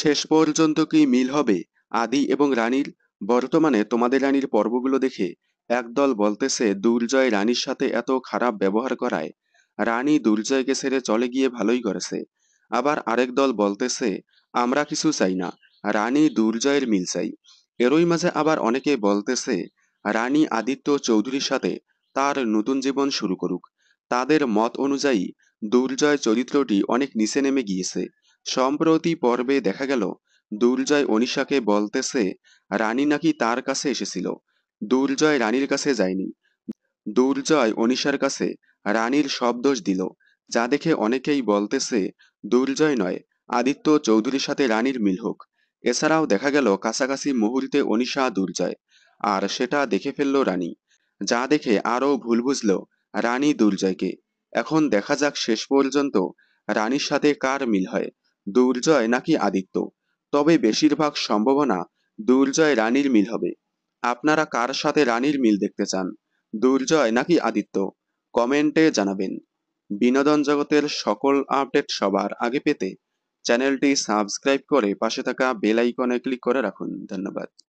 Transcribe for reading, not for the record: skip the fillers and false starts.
শেষ পর্যন্ত কি মিল হবে আদি এবং রানীর? বর্তমানে তোমাদের রানীর পর্বগুলো দেখে একদল বলতেছে দুর্জয় রানীর সাথে এত খারাপ ব্যবহার করায় রানী দুর্জয়কে ছেড়ে চলে গিয়ে ভালোই করেছে। আবার আরেক দল বলতেছে আমরা কিছু চাই না, রানী দুর্জয়ের মিল চাই। এরই মাঝে আবার অনেকে বলতেছে রানী আদিত্য চৌধুরীর সাথে তার নতুন জীবন শুরু করুক। তাদের মত অনুযায়ী দুর্জয় চরিত্রটি অনেক নিচে নেমে গিয়েছে। সম্প্রতি পর্বে দেখা গেল দুর্জয় অনিশাকে বলতেছে রানী নাকি তার কাছে এসেছিল, দুর্জয় রানীর কাছে যায়নি। দুর্জয় অনিশার কাছে রানীর সব দোষ দিল, যা দেখে অনেকেই বলতেছে দুর্জয় নয়, আদিত্য চৌধুরীর সাথে রানীর মিল হোক। এছাড়াও দেখা গেল কাছাকাছি মুহূর্তে অনিশা দুর্জয়, আর সেটা দেখে ফেলল রানী, যা দেখে আরও ভুল বুঝল রানী দুর্জয়কে। এখন দেখা যাক শেষ পর্যন্ত রানীর সাথে কার মিল হয়, দুর্জয় নাকি আদিত্য। তবে বেশিরভাগ সম্ভাবনা দুর্জয় রানীর মিল হবে। আপনারা কার সাথে রানীর মিল দেখতে চান, দুর্জয় নাকি আদিত্য? কমেন্টে জানাবেন। বিনোদন জগতের সকল আপডেট সবার আগে পেতে চ্যানেলটি সাবস্ক্রাইব করে পাশে থাকা বেল আইকনে ক্লিক করে রাখুন। ধন্যবাদ।